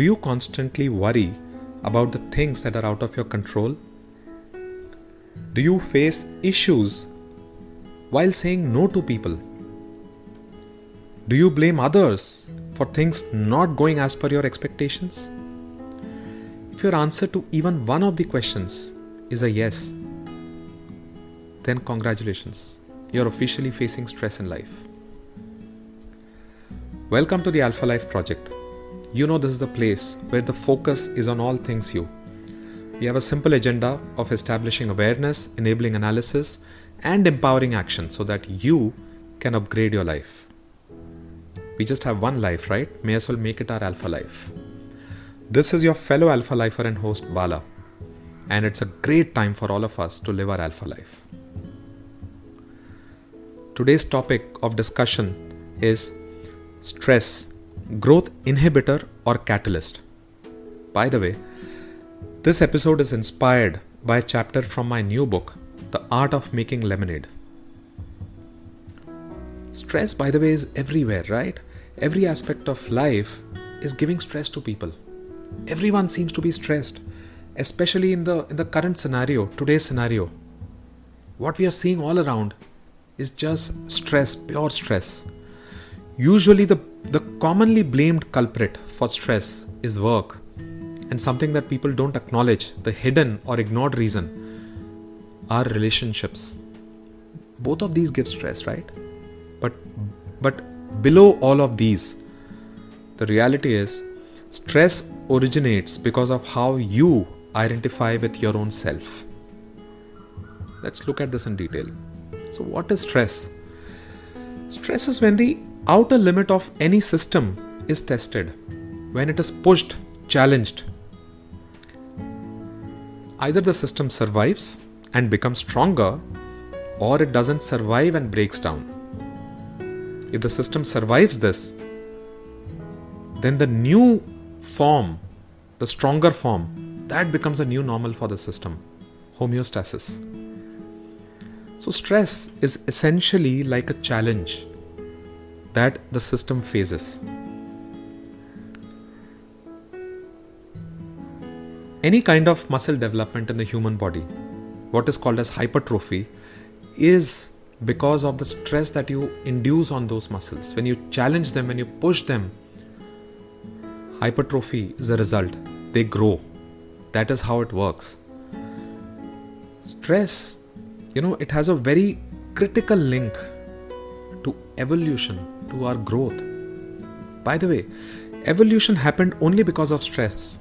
Do you constantly worry about the things that are out of your control? Do you face issues while saying no to people? Do you blame others for things not going as per your expectations? If your answer to even one of the questions is a yes, then congratulations, you're officially facing stress in life. Welcome to the Alpha Life Project. You know this is the place where the focus is on all things you. We have a simple agenda of establishing awareness, enabling analysis, and empowering action so that you can upgrade your life. We just have one life, right? May as well make it our Alpha Life. This is your fellow Alpha Lifer and host Bala, and it's a great time for all of us to live our Alpha Life. Today's topic of discussion is stress, growth inhibitor or catalyst. By the way, this episode is inspired by a chapter from my new book, The Art of Making Lemonade. Stress, by the way, is everywhere, right? Every aspect of life is giving stress to people. Everyone seems to be stressed, especially in the current scenario, today's scenario. What we are seeing all around is just stress, pure stress. Usually the commonly blamed culprit for stress is work, and something that people don't acknowledge, the hidden or ignored reason, are relationships. Both of these give stress, right? But below all of these, the reality is stress originates because of how you identify with your own self. Let's look at this in detail. So what is stress? Stress is when the outer limit of any system is tested, when it is pushed, challenged. Either the system survives and becomes stronger, or it doesn't survive and breaks down. If the system survives this, then the new form, the stronger form, that becomes a new normal for the system, homeostasis. So stress is essentially like a challenge that the system faces. Any kind of muscle development in the human body, what is called as hypertrophy, is because of the stress that you induce on those muscles. When you challenge them, when you push them, hypertrophy is a result. They grow. That is how it works. Stress, it has a very critical link to evolution, to our growth. By the way, evolution happened only because of stress,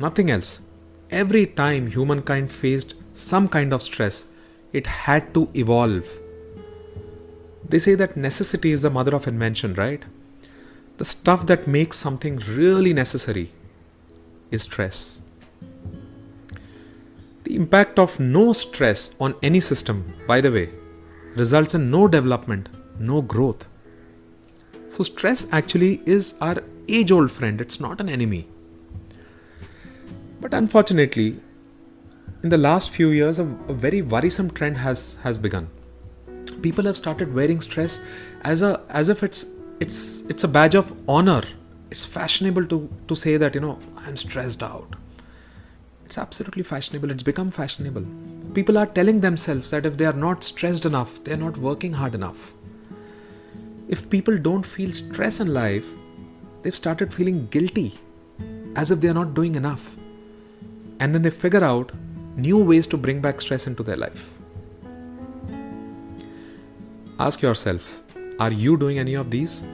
nothing else. Every time humankind faced some kind of stress, it had to evolve. They say that necessity is the mother of invention, right? The stuff that makes something really necessary is stress. The impact of no stress on any system, by the way, results in no development, no growth. So stress actually is our age-old friend. It's not an enemy. But unfortunately, in the last few years, a very worrisome trend has begun. People have started wearing stress as if it's a badge of honor. It's fashionable to say that, I'm stressed out. It's absolutely fashionable. It's become fashionable. People are telling themselves that if they are not stressed enough, they are not working hard enough. If people don't feel stress in life, they've started feeling guilty, as if they are not doing enough. And then they figure out new ways to bring back stress into their life. Ask yourself, are you doing any of these?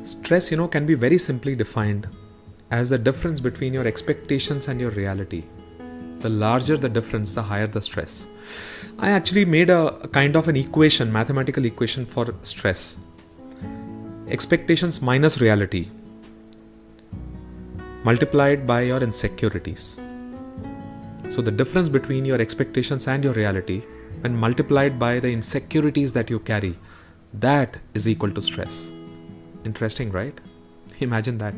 Stress, can be very simply defined as the difference between your expectations and your reality. The larger the difference, the higher the stress. I actually made a kind of an equation, mathematical equation for stress. Expectations minus reality multiplied by your insecurities. So the difference between your expectations and your reality, when multiplied by the insecurities that you carry, that is equal to stress. Interesting, right? Imagine that.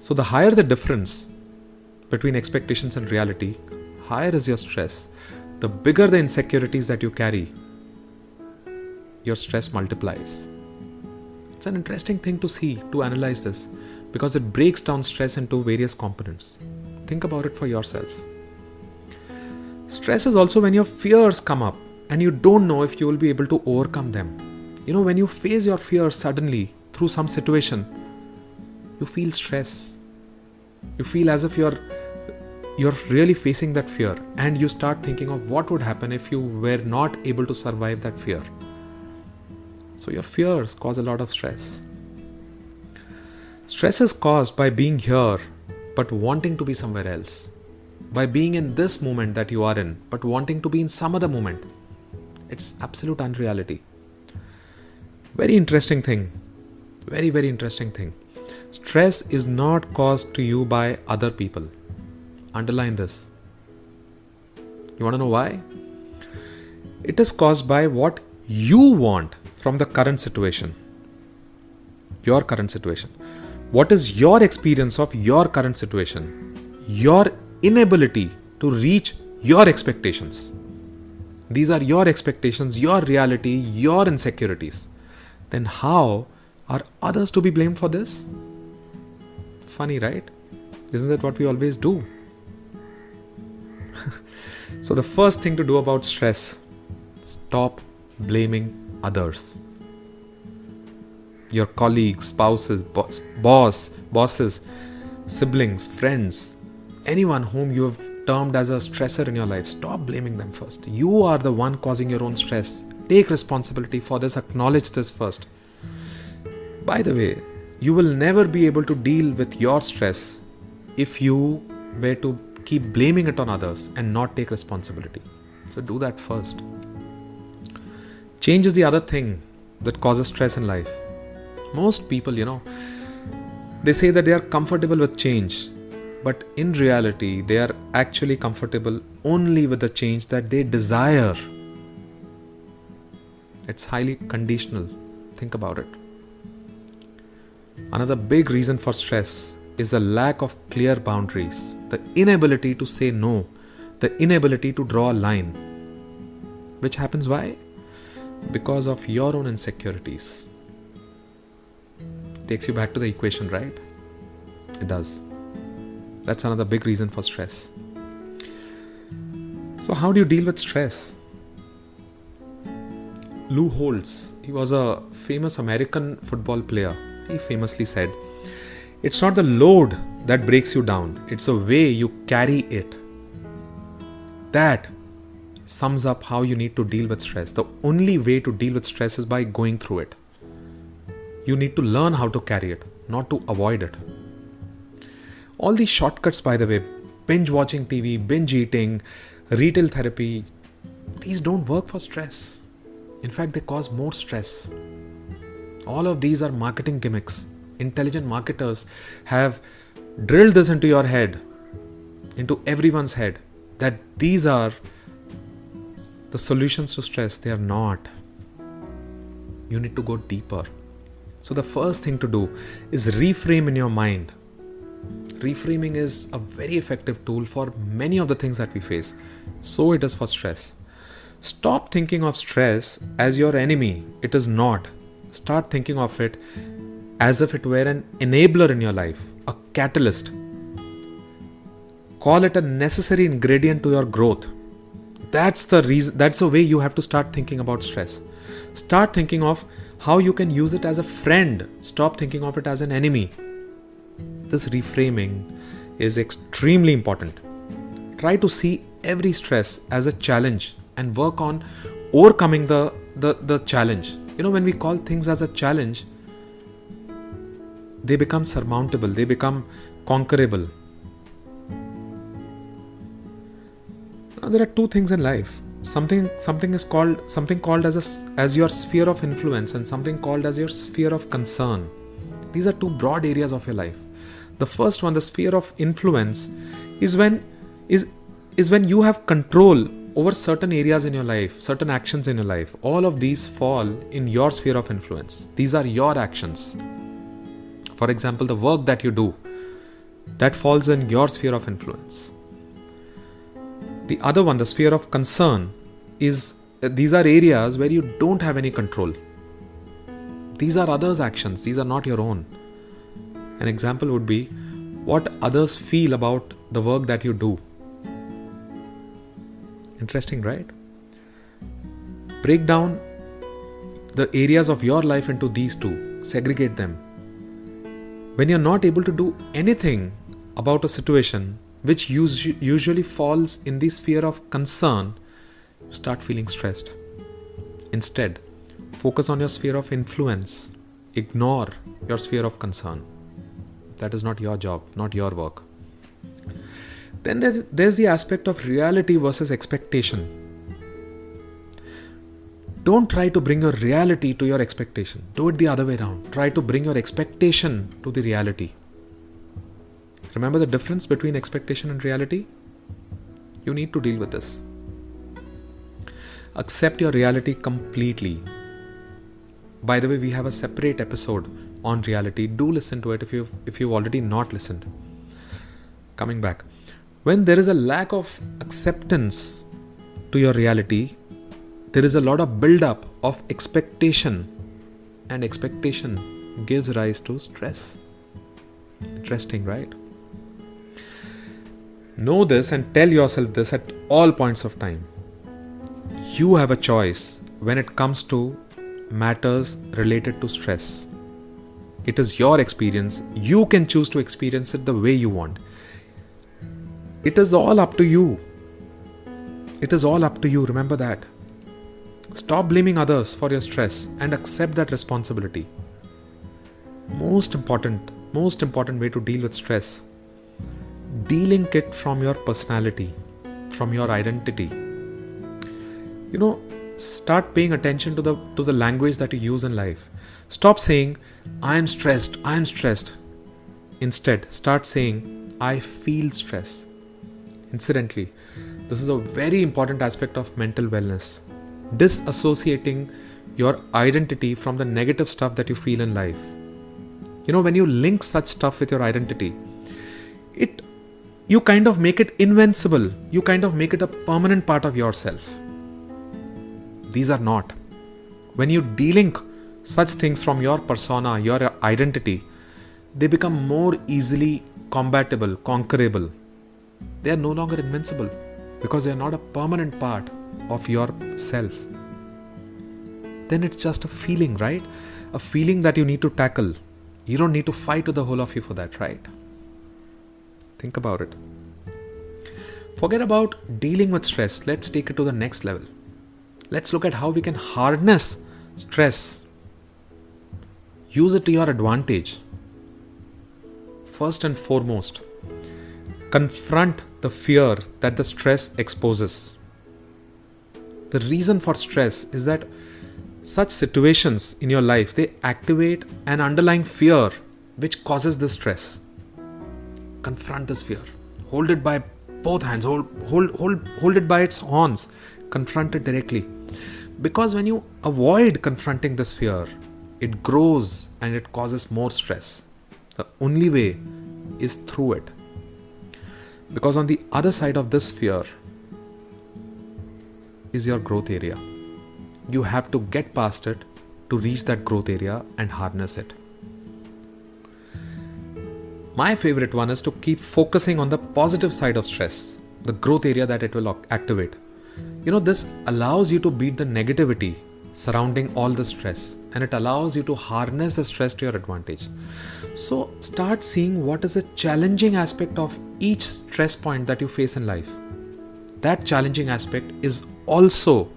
So the higher the difference between expectations and reality, higher is your stress. The bigger the insecurities that you carry, your stress multiplies. It's an interesting thing to see, to analyze this, because it breaks down stress into various components. Think about it for yourself. Stress is also when your fears come up and you don't know if you will be able to overcome them. When you face your fears suddenly through some situation, you feel stress. You feel as if you're really facing that fear, and you start thinking of what would happen if you were not able to survive that fear. So your fears cause a lot of stress. Stress is caused by being here but wanting to be somewhere else. By being in this moment that you are in but wanting to be in some other moment. It's absolute unreality. Very interesting thing. Very, very interesting thing. Stress is not caused to you by other people. Underline this. You want to know why? It is caused by what you want from the current situation. Your current situation. What is your experience of your current situation? Your inability to reach your expectations. These are your expectations, your reality, your insecurities. Then how are others to be blamed for this? Funny, right? Isn't that what we always do? So the first thing to do about stress, stop blaming others. Your colleagues, spouses, bosses, siblings, friends, anyone whom you have termed as a stressor in your life, stop blaming them first. You are the one causing your own stress. Take responsibility for this. Acknowledge this first. By the way, you will never be able to deal with your stress if you were to keep blaming it on others and not take responsibility. So do that first. Change is the other thing that causes stress in life. Most people, they say that they are comfortable with change. But in reality, they are actually comfortable only with the change that they desire. It's highly conditional. Think about it. Another big reason for stress is the lack of clear boundaries, the inability to say no, the inability to draw a line. Which happens why? Because of your own insecurities. Takes you back to the equation, right? It does. That's another big reason for stress. So how do you deal with stress? Lou Holtz, he was a famous American football player. He famously said, "It's not the load that breaks you down, it's the way you carry it." That sums up how you need to deal with stress. The only way to deal with stress is by going through it. You need to learn how to carry it, not to avoid it. All these shortcuts, by the way, binge watching TV, binge eating, retail therapy, these don't work for stress. In fact, they cause more stress. All of these are marketing gimmicks. Intelligent marketers have drilled this into your head, into everyone's head, that these are the solutions to stress. They are not. You need to go deeper. So the first thing to do is reframe in your mind. Reframing is a very effective tool for many of the things that we face. So it is for stress. Stop thinking of stress as your enemy. It is not. Start thinking of it as if it were an enabler in your life, a catalyst. Call it a necessary ingredient to your growth. That's the reason. That's the way you have to start thinking about stress. Start thinking of how you can use it as a friend. Stop thinking of it as an enemy. This reframing is extremely important. Try to see every stress as a challenge and work on overcoming the challenge. When we call things as a challenge, they become surmountable, they become conquerable. Now, there are two things in life. Something called as your sphere of influence and something called as your sphere of concern. These are two broad areas of your life. The first one, the sphere of influence, is when you have control over certain areas in your life, certain actions in your life. All of these fall in your sphere of influence. These are your actions. For example, the work that you do, that falls in your sphere of influence. The other one, the sphere of concern, is these are areas where you don't have any control. These are others' actions, these are not your own. An example would be what others feel about the work that you do. Interesting, right? Break down the areas of your life into these two, segregate them. When you're not able to do anything about a situation which usually falls in the sphere of concern, you start feeling stressed. Instead, focus on your sphere of influence. Ignore your sphere of concern. That is not your job, not your work. Then there's the aspect of reality versus expectation. Don't try to bring your reality to your expectation. Do it the other way around. Try to bring your expectation to the reality. Remember the difference between expectation and reality? You need to deal with this. Accept your reality completely. By the way, we have a separate episode on reality. Do listen to it if you've already not listened. Coming back. When there is a lack of acceptance to your reality, there is a lot of build-up of expectation, and expectation gives rise to stress. Interesting, right? Know this and tell yourself this at all points of time. You have a choice when it comes to matters related to stress. It is your experience. You can choose to experience it the way you want. It is all up to you. It is all up to you. Remember that. Stop blaming others for your stress and accept that responsibility. Most important way to deal with stress. Dealing it from your personality, from your identity. Start paying attention to the language that you use in life. Stop saying, I am stressed. Instead, start saying, I feel stress. Incidentally, this is a very important aspect of mental wellness. Disassociating your identity from the negative stuff that you feel in life. When you link such stuff with your identity, you kind of make it invincible. You kind of make it a permanent part of yourself. These are not. When you delink such things from your persona, your identity, they become more easily combatable, conquerable. They are no longer invincible because they are not a permanent part of yourself. Then it's just a feeling, right? A feeling that you need to tackle. You don't need to fight with the whole of you for that, right? Think about it. Forget about dealing with stress. Let's take it to the next level. Let's look at how we can harness stress. Use it to your advantage. First and foremost, confront the fear that the stress exposes. The reason for stress is that such situations in your life, they activate an underlying fear which causes this stress. Confront this fear. Hold it by both hands. Hold it by its horns. Confront it directly. Because when you avoid confronting this fear, it grows and it causes more stress. The only way is through it. Because on the other side of this fear is your growth area. You have to get past it to reach that growth area and harness it. My favorite one is to keep focusing on the positive side of stress, the growth area that it will activate. This allows you to beat the negativity surrounding all the stress, and it allows you to harness the stress to your advantage. So start seeing what is a challenging aspect of each stress point that you face in life. That challenging aspect is also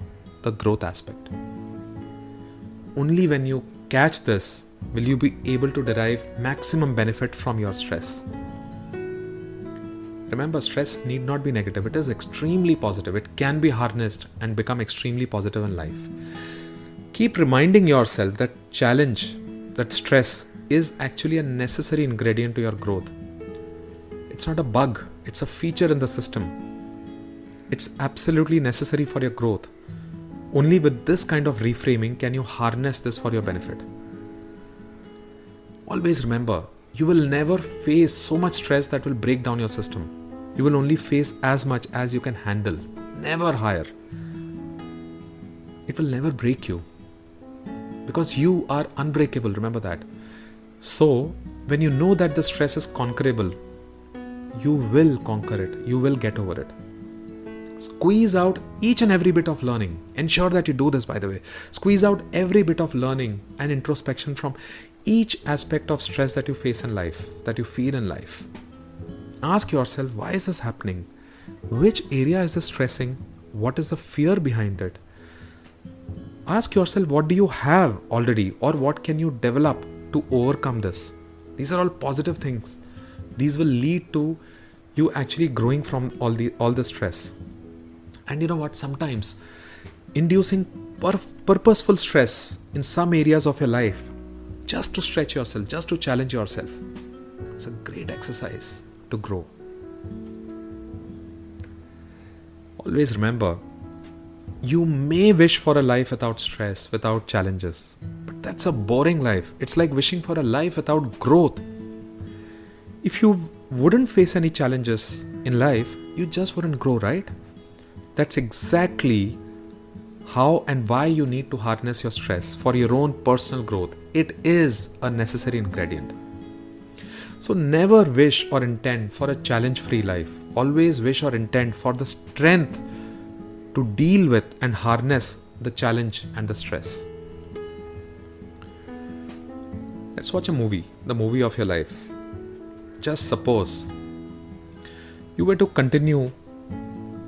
the growth aspect. Only when you catch this will you be able to derive maximum benefit from your stress. Remember, stress need not be negative. It is extremely positive. It can be harnessed and become extremely positive in life. Keep reminding yourself that stress is actually a necessary ingredient to your growth. It's not a bug. It's a feature in the system. It's absolutely necessary for your growth. Only with this kind of reframing can you harness this for your benefit. Always remember, you will never face so much stress that will break down your system. You will only face as much as you can handle, never higher. It will never break you. because you are unbreakable. Remember that. So when you know that the stress is conquerable, you will conquer it. You will get over it. Squeeze out each and every bit of learning. Ensure that you do this, by the way. Squeeze out every bit of learning and introspection from each aspect of stress that you face in life, that you feel in life. Ask yourself, why is this happening? Which area is this stressing? What is the fear behind it? Ask yourself, what do you have already, or what can you develop to overcome this? These are all positive things. These will lead to you actually growing from all the stress. And you know what? Sometimes inducing purposeful stress in some areas of your life, just to stretch yourself, just to challenge yourself, it's a great exercise to grow. Always remember, you may wish for a life without stress, without challenges, but that's a boring life. It's like wishing for a life without growth. If you wouldn't face any challenges in life, you just wouldn't grow, right? That's exactly how and why you need to harness your stress for your own personal growth. It is a necessary ingredient. So never wish or intend for a challenge-free life. Always wish or intend for the strength to deal with and harness the challenge and the stress. Let's watch a movie, the movie of your life. Just suppose you were to continue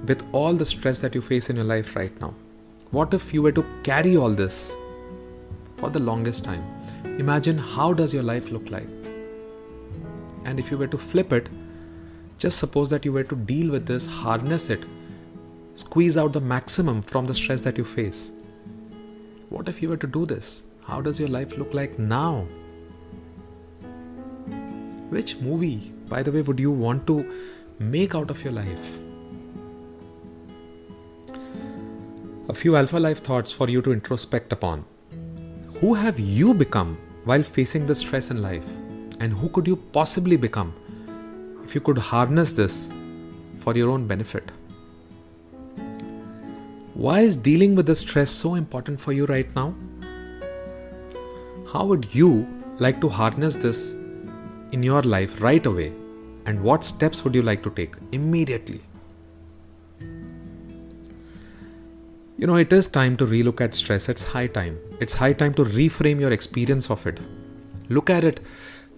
with all the stress that you face in your life right now. What if you were to carry all this for the longest time? Imagine how does your life look like? And if you were to flip it, just suppose that you were to deal with this, harness it, squeeze out the maximum from the stress that you face. What if you were to do this? How does your life look like now? Which movie, by the way, would you want to make out of your life? A few Alpha Life thoughts for you to introspect upon. Who have you become while facing the stress in life? And who could you possibly become if you could harness this for your own benefit? Why is dealing with the stress so important for you right now? How would you like to harness this in your life right away? And what steps would you like to take immediately? You know, it is time to relook at stress. It's high time. It's high time to reframe your experience of it. Look at it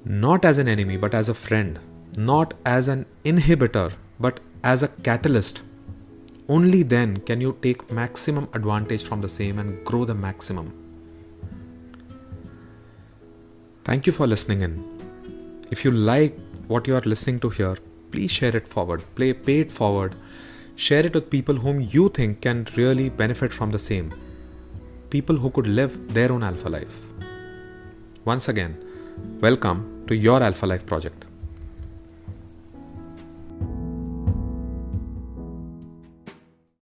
not as an enemy, but as a friend. Not as an inhibitor, but as a catalyst. Only then can you take maximum advantage from the same and grow the maximum. Thank you for listening in. If you like what you are listening to here, please share it forward. Pay it forward. Share it with people whom you think can really benefit from the same. People who could live their own Alpha Life. Once again, welcome to your Alpha Life project.